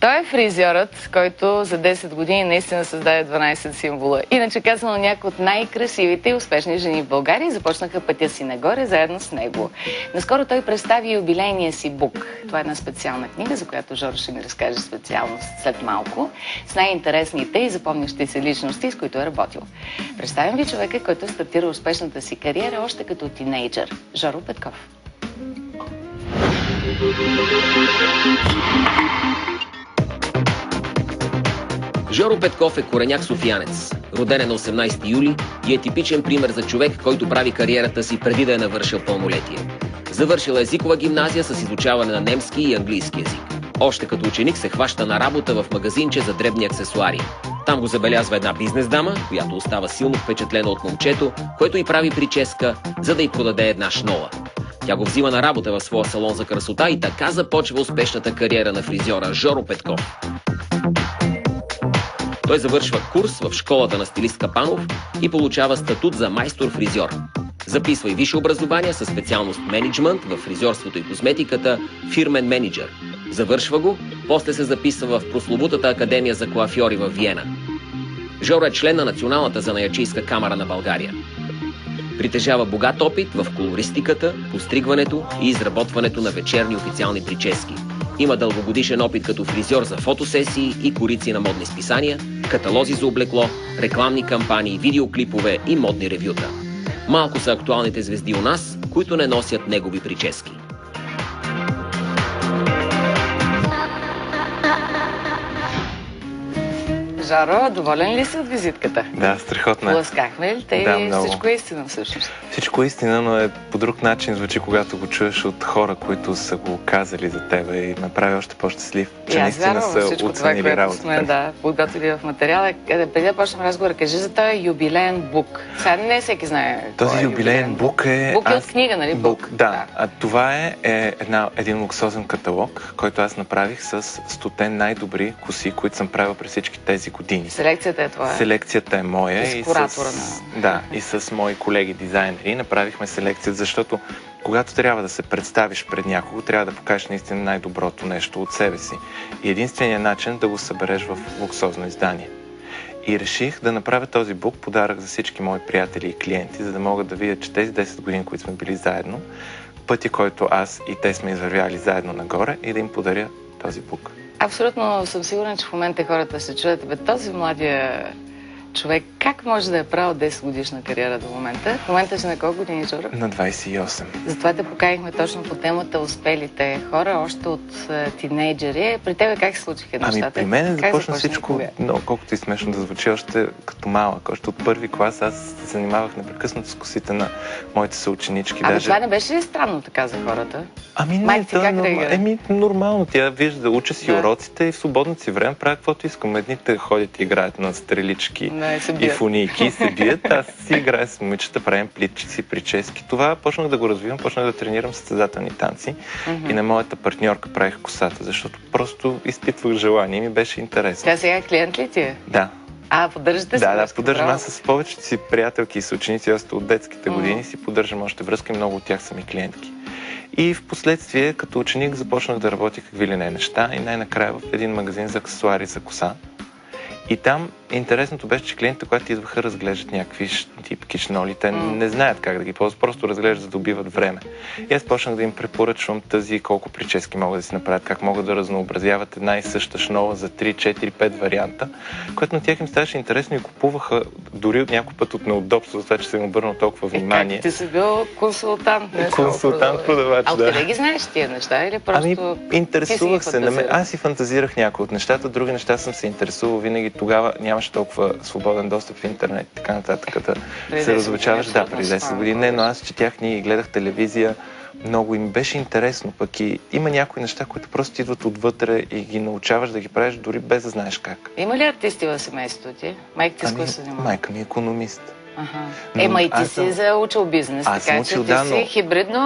Той е фризьорът, който за 10 години наистина създаде 12 символа. Иначе казано, някои от най-красивите и успешни жени в България започнаха пътя си нагоре заедно с него. Наскоро той представи юбилейния си бук. Това е една специална книга, за която Жоро ще ни разкаже специално след малко, с най-интересните и запомнящи се личности, с които е работил. Представям ви човека, който стартира успешната си кариера още като тинейджър. Жоро Петков. Жоро Петков е кореняк софиянец. Роден е на 18 юли и е типичен пример за човек, който прави кариерата си преди да е навършил пълнолетие. Завършил езикова гимназия с изучаване на немски и английски език. Още като ученик се хваща на работа в магазинче за дребни аксесуари. Там го забелязва една бизнес дама, която остава силно впечатлена от момчето, което й прави прическа, за да й продаде една шнола. Тя го взима на работа в своя салон за красота и така започва успешната кариера на фризьора Жоро Петков. Той завършва курс в школата на стилист Капанов и получава статут за майстор-фризьор. Записва и висше образование със специалност менеджмент в фризьорството и козметиката, фирмен менеджер. Завършва го, после се записва в прословутата академия за коафьори в Виена. Жоро е член на Националната занаятчийска камара на България. Притежава богат опит в колористиката, постригването и изработването на вечерни официални прически. Има дългогодишен опит като фризьор за фотосесии и корици на модни списания, каталози за облекло, рекламни кампании, видеоклипове и модни ревюта. Малко са актуалните звезди у нас, които не носят негови прически. Жоро, доволен ли си от визитката? Да, страхотно е. Ласкахме ли те? Да, много. Всичко е истина всъщност. Всичко е истина, но е по друг начин звучи, когато го чуеш от хора, които са го казали за тебе и ме прави още по-щастлив, че наистина са оценили работата. Да, подготвили в материала. Преди да почнем разговора, кажи за този юбилеен бук. Сега не всеки знае. Този юбилеен бук е... Бук е от книга, нали? Бук, да. А това е един луксозен каталог, който аз направих с 100 най-добри коси, които съм правил през всички тези години. Селекцията е това. Селекцията е моя и с... Да, и с мои колеги дизайнери направихме селекцията, защото когато трябва да се представиш пред някого, трябва да покажеш наистина най-доброто нещо от себе си. И единственият начин да го събереш в луксозно издание. И реших да направя този бук подарък за всички мои приятели и клиенти, за да могат да видят, че тези 10 години, които сме били заедно, пътя, който аз и те сме извървяли заедно нагоре, и да им подаря този бук. Абсолютно съм сигурна, че в момента хората се чуят. Този младия човек как може да е правил 10 годишна кариера до момента? В момента си на колко години, Жоро? На 28. Затова те поканихме точно по темата успелите хора, още от тинейджери. При тебе как се случиха нещата? При мен започна всичко, много, колкото и смешно да звучи, още като малък. Още от първи клас аз се занимавах непрекъснато с косите на моите съученички. Това не беше ли странно така за хората? Нормално. Тя вижда, уча си уроците и в свободното си време правя каквото искам. Едните ходят и играят на стрелички и фунийки, се бият. Аз си играя с момичета, правим плитчици, прически. Това почнах да го развивам, почнах да тренирам състезателни танци и на моята партньорка правих косата, защото просто изпитвах желание и ми беше интересно. Тя сега клиент ли ти е? Да. Поддържате се? Да, поддържам. Аз с повечето си приятелки и съученици още от детските години си поддържам още връзка и много от тях са ми клиентки. И в последствие, като ученик, започнах да работя какви ли не неща и най-накрая в един магазин за аксесуари за коса. И там интересното беше, че клиентите, когато идваха, разглеждат някакви типки шноли, те не знаят как да ги ползват, просто разглеждат, за да убиват време. И аз почнах да им препоръчвам колко прически могат да си направят, как могат да разнообразяват една и съща шнола за 3, 4, 5 варианта, което на тях им ставаше интересно и купуваха дори от някой път от неудобство, за това, че съм им обърнал толкова внимание. Ти си бил консултант, не? Консултант, продавач, да. Откъде ги знаеш тия неща или просто... Интересувах се. Аз си фантазирах някои от нещата, други неща съм се интересувал винаги. Тогава нямаше толкова свободен достъп в интернет и така нататък, да се разобучаваш. Да, преди 10 години. Но аз четях книги и гледах телевизия. Много им беше интересно, пък и има някои неща, които просто идват отвътре и ги научаваш да ги правиш дори без да знаеш как. Има ли артисти в семейството ти? Майка ти с кой се занимава? Майка ми е икономист. И ти си заучил бизнес, така че ти си хибридно...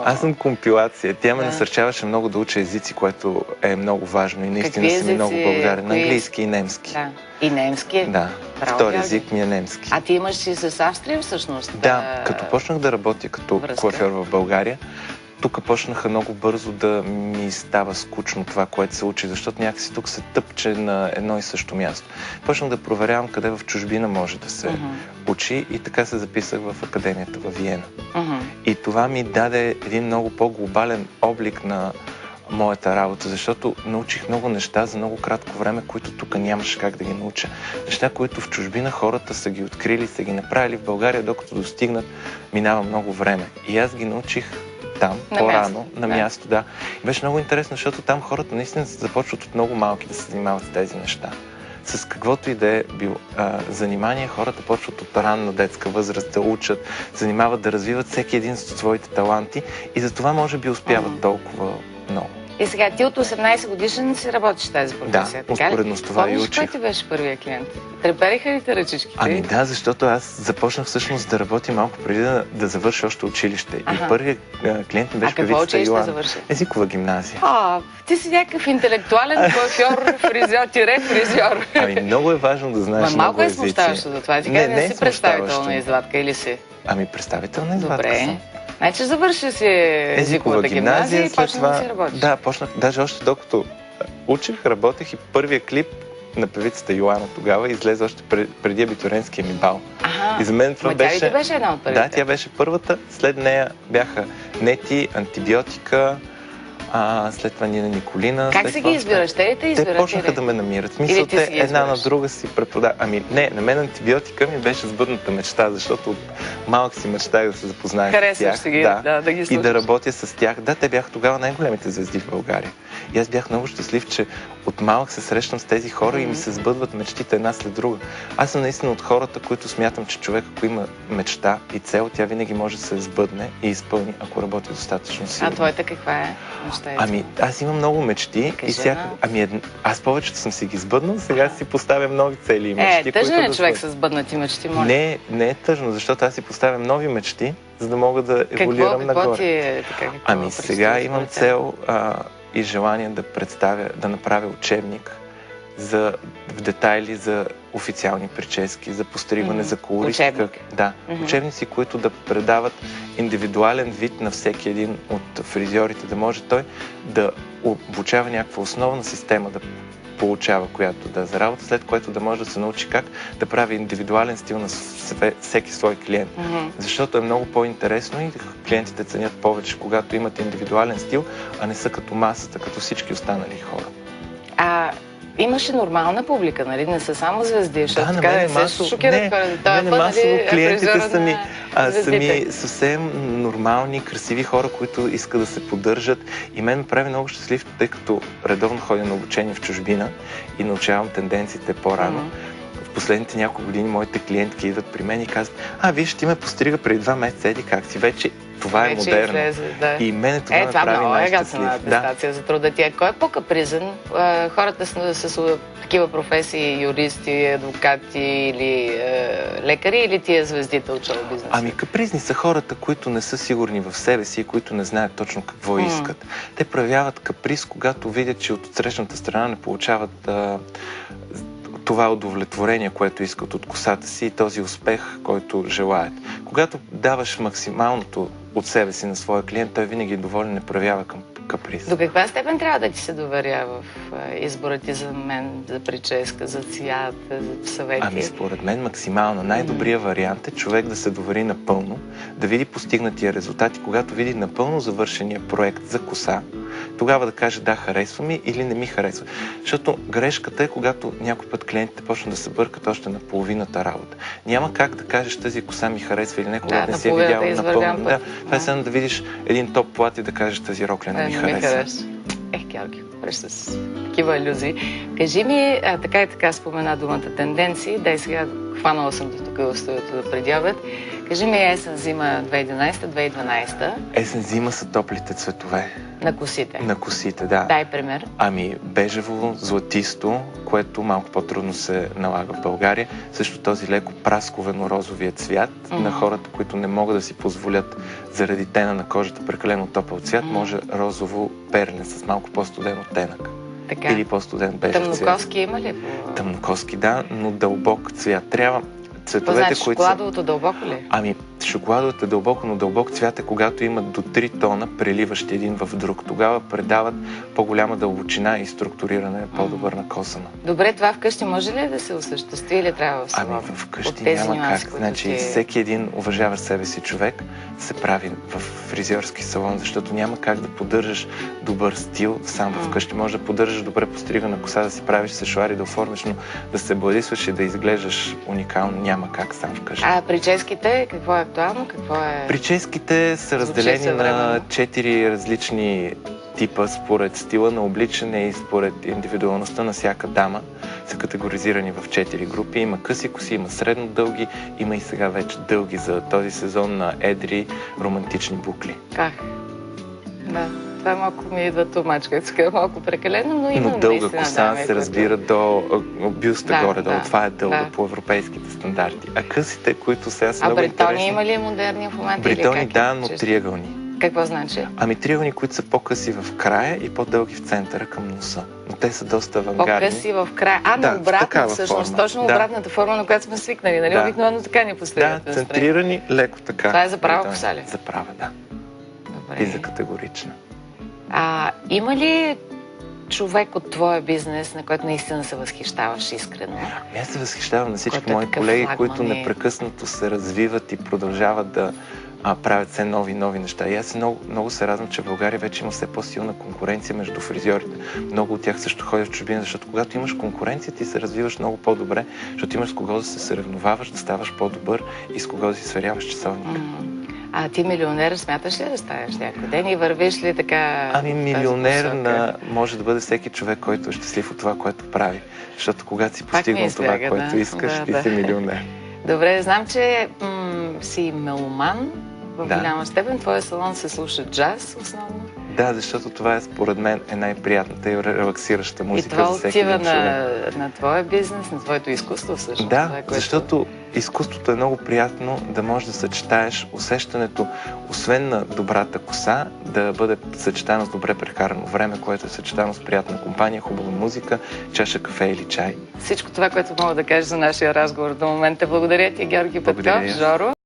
Аз съм компилация. Тя ме насърчаваше много да уча езици, което е много важно и наистина съм много благодарен. На английски и немски. И немски? Да. Втори език ми е немски. А ти имаш и с Австрия всъщност? Да, като почнах да работя като коафьор в България, тук почнаха много бързо да ми става скучно това, което се учи, защото някакси тук се тъпче на едно и също място. Почнах да проверявам къде в чужбина може да се учи и така се записах в академията във Виена. И това ми даде един много по-глобален облик на моята работа, защото научих много неща за много кратко време, които тук нямаше как да ги науча. Неща, които в чужбина хората са ги открили, са ги направили в България, докато достигнат, минава много време. И аз ги научих там, по-рано, на място, да. И беше много интересно, защото там хората наистина започват от много малки да се занимават с тези неща. С каквото и да е било занимание, хората почват от ранна детска възраст да учат, занимават да развиват всеки един от своите таланти и за това може би успяват толкова много. И сега ти от 18 годишен си работиш тази професия, да, успоредно с това и учих. Кой ти беше първият клиент? Трепериха ли те ръчичките? Ами да, защото аз започнах всъщност да работя малко преди да завърша още училище. И първият клиент ми беше певицата Йоана. Езикова гимназия. Ти си някакъв интелектуален коафьор, фризьор. Ами много е важно да знаеш много езици. Малко е смущаващо за това. Ти не си представителна извадка или си? Ами представителна извадка съм. Значи завърши си езиковата гимназия и почна да си работиш. Да, почнах, даже още докато учих, работех и първия клип на певицата Йоана тогава излезе още преди абитуренския ми бал. И за мен това беше... Тя ли беше една от първите? Да, тя беше първата. След нея бяха Нети, Антибиотика, след това Нина Николина. Как се ги избираш? Те почнаха да ме намират. Смисъл, те една на друга си преподават. Ами не, на мен Антибиотика ми беше сбъдната мечта, защото от малък си мечтах да се запозная с тях. Да ги и да работя с тях. Да, те бяха тогава най-големите звезди в България. И аз бях много щастлив, че от малък се срещам с тези хора и ми се сбъдват мечтите една след друга. Аз съм наистина от хората, които смятам, че човек, ако има мечта и цел, тя винаги може да се сбъдне и изпълни, ако работи достатъчно силно. А твоята каква е мечта? Ами, аз имам много мечти и аз повечето съм си ги сбъднал, сега си поставям нови цели и мечти. Тъжен е човек с сбъднати мечти, моля? Не е тъжно, защото аз си поставям нови мечти, за да мога да еволюирам нагоре. Какво ти е така? Ами сега имам цел и желание да направя учебник в детайли за официални прически, за постригване, за колористика. Да, учебници, които да предават индивидуален вид на всеки един от фризьорите, да може той да обучава някаква основна система, да получава, която да е за работа, след което да може да се научи как да прави индивидуален стил на всеки свой клиент. Защото е много по-интересно и клиентите ценят повече, когато имат индивидуален стил, а не са като масата, като всички останали хора. Имаше нормална публика, нали? Не са само звезди, защото така се шокират хората. Масово клиентите са ми съвсем нормални, красиви хора, които искат да се поддържат. И мен ме прави много щастлив, тъй като редовно ходя на обучение в чужбина и научавам тенденциите по-рано. В последните няколко години моите клиентки идват при мен и казват: виж, ти ме пострига преди 2 месеца, еди как си, вече това е модерно. И мене това ме прави най-щастлив. Атестация за труда ти. Кой е по-капризен? Хората с такива професии, юристи, адвокати или лекари, или тия звездите от шоу-бизнеса? Ами капризни са хората, които не са сигурни в себе си и които не знаят точно какво искат. Те проявяват каприз, когато видят, че от отсрещната страна не получават това удовлетворение, което искат от косата си и този успех, който желаят. Когато даваш максималното от себе си на своя клиент, той винаги е доволен, не проявява каприз. До каква степен трябва да ти се доверя в избора ти за мен, за прическа, за цвят, за съвети? Ами според мен максимално. Най-добрият вариант е човек да се довери напълно, да види постигнатия резултат и когато види напълно завършения проект за коса, тогава да каже да, харесва ми или не ми харесва. Защото грешката е, когато някой път клиентите почнат да се бъркат още на половината работа. Няма как да кажеш тази коса ми харесва или не, когато не си е видяла напълно. Това е само да видиш един топ плат и да кажеш тази рокля не ми харесва. Георги, с такива илюзии. Кажи ми, така и така спомена думата тенденции. Дай сега, хванала съм тук в студиото да предявят. Кажи ми есен-зима 2011-2012. Есен-зима са топлите цветове. На косите? На косите, да. Дай пример. Ами бежево, златисто, което малко по-трудно се налага в България. Също този леко прасковено-розовия цвят на хората, които не могат да си позволят заради тена на кожата прекалено топъл цвят, може розово-перлен с малко по-студен оттенък. Така. Или по-студен бежев цвят. Тъмнокоски има ли? Тъмнокоски, да, но дълбок цвят. Трябва цветовете, значи, които шоколадовото дълбоко ли? Ами, шоколадовата дълбоко, но дълбок цвят е когато имат до 3 тона, преливащи един в друг. Тогава предават по-голяма дълбочина и структуриране по-добър на косъма. Добре, това вкъщи може ли да се осъществи или трябва в салон? Ами вкъщи няма как. Значи всеки един уважаващ себе си човек се прави в фризьорски салон, защото няма как да поддържаш добър стил сам вкъщи. Може да поддържаш добре постригана коса, да си правиш сешуари, да оформиш, но да се бладисваш и да изглеждаш уникално няма как сам вкъщи. А прическите, какво е актуално? Какво е... Прическите са разделени на 4 различни типа според стила на обличане и според индивидуалността на всяка дама. Са категоризирани в 4 групи. Има къси коси, има средно дълги, има и сега вече дълги за този сезон на едри романтични букли. Как? Да. Това малко ми идва тумачка, малко прекалено, но има. Но дълга коса се разбира до бюста горе-долу. Да, това е дълга по европейските стандарти. А късите, които сега са много интересни... интересни... има ли модерни в момента? Бритони, да, но триъгълни. Какво значи? Ами триъгълни, които са по-къси в края и по-дълги в центъра към носа. Но те са доста авангардни. По-къси в края. На обратно всъщност. Форма. Точно обратната форма, на която сме свикнали. Нали? Обикновено така ни постригат. Да, центрирани, леко така. Това е за права коса ли? За права, да. Добре. И за категорична. Има ли човек от твоя бизнес, на който наистина се възхищаваш искрено? Аз се възхищавам на всички мои колеги, които непрекъснато се развиват и продължават да правят все нови неща. И аз много се радвам, че в България вече има все по-силна конкуренция между фризьорите. Много от тях също ходят в чужбина, защото когато имаш конкуренция, ти се развиваш много по-добре, защото имаш с кого да се съревноваваш, да ставаш по-добър и с кого да си сверяваш часовника. А ти милионер смяташ ли да ставаш някой ден и вървиш ли така? Ами милионер може да бъде всеки човек, който е щастлив от това, което прави. Защото когато си постигнал това, което искаш, ти си милионер. Добре, знам, че си меломан в голяма степен. Твоя салон се слуша джаз основно. Да, защото това е според мен най-приятната и релаксираща музика за всеки един човек. И това отива на твоя бизнес, на твоето изкуство всъщност. Да, защото изкуството е много приятно да можеш да съчетаеш усещането, освен на добрата коса, да бъде съчетано с добре прекарано време, което е съчетано с приятна компания, хубава музика, чаша кафе или чай. Всичко това, което мога да кажа за нашия разговор до момента. Благодаря ти, Георги Петков, Жоро.